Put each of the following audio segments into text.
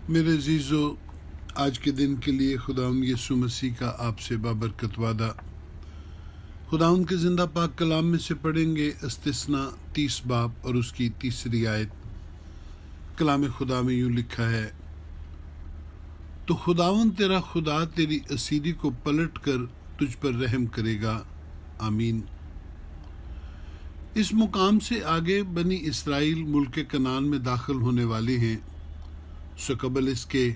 میرے عزیزو، آج کے دن کے لیے خداوند یسوع مسیح کا آپ سے بابرکت وعدہ خداوند کے زندہ پاک کلام میں سے پڑھیں گے۔ استثنا 30 باب اور اس کی 3 آیت۔ کلام خدا میں یوں لکھا ہے، تو خداوند تیرا خدا تیری اسیری کو پلٹ کر تجھ پر رحم کرے گا، آمین۔ اس مقام سے آگے بنی اسرائیل ملک کنعان میں داخل ہونے والے ہیں۔ سو قبل اس کے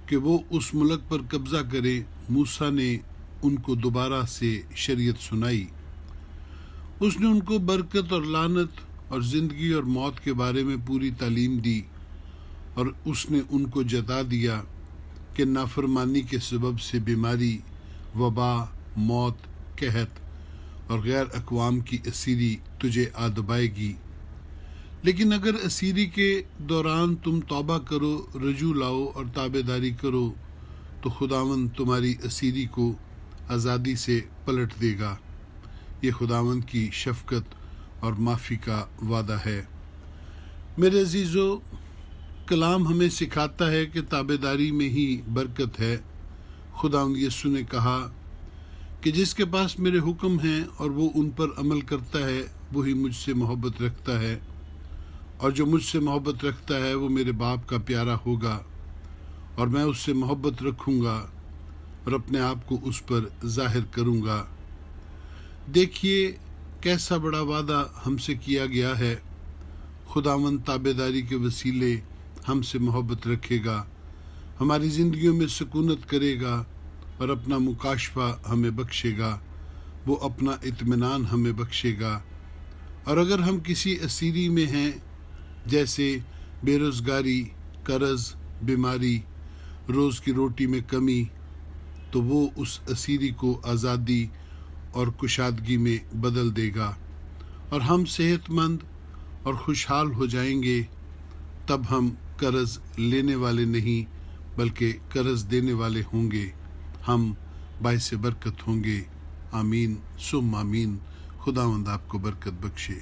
کہ وہ اس ملک پر قبضہ کرے، موسیٰ نے ان کو دوبارہ سے شریعت سنائی۔ اس نے ان کو برکت اور لعنت اور زندگی اور موت کے بارے میں پوری تعلیم دی، اور اس نے ان کو جتا دیا کہ نافرمانی کے سبب سے بیماری، وبا، موت، قحط اور غیر اقوام کی اسیری تجھے آ دبائے گی۔ لیکن اگر اسیری کے دوران تم توبہ کرو، رجوع لاؤ اور تابع داری کرو، تو خداوند تمہاری اسیری کو آزادی سے پلٹ دے گا۔ یہ خداوند کی شفقت اور معافی کا وعدہ ہے۔ میرے عزیزو، کلام ہمیں سکھاتا ہے کہ تابع داری میں ہی برکت ہے۔ خداوند یسوع نے کہا کہ جس کے پاس میرے حکم ہیں اور وہ ان پر عمل کرتا ہے، وہی مجھ سے محبت رکھتا ہے، اور جو مجھ سے محبت رکھتا ہے وہ میرے باپ کا پیارا ہوگا، اور میں اس سے محبت رکھوں گا اور اپنے آپ کو اس پر ظاہر کروں گا۔ دیکھیے کیسا بڑا وعدہ ہم سے کیا گیا ہے۔ خداوند تابع داری کے وسیلے ہم سے محبت رکھے گا، ہماری زندگیوں میں سکونت کرے گا اور اپنا مکاشفہ ہمیں بخشے گا، وہ اپنا اطمینان ہمیں بخشے گا۔ اور اگر ہم کسی اسیری میں ہیں، جیسے بے روزگاری، قرض، بیماری، روز کی روٹی میں کمی، تو وہ اس اسیری کو آزادی اور کشادگی میں بدل دے گا، اور ہم صحت مند اور خوشحال ہو جائیں گے۔ تب ہم قرض لینے والے نہیں بلکہ قرض دینے والے ہوں گے، ہم باعث برکت ہوں گے۔ آمین ثم آمین۔ خداوند آپ کو برکت بخشے۔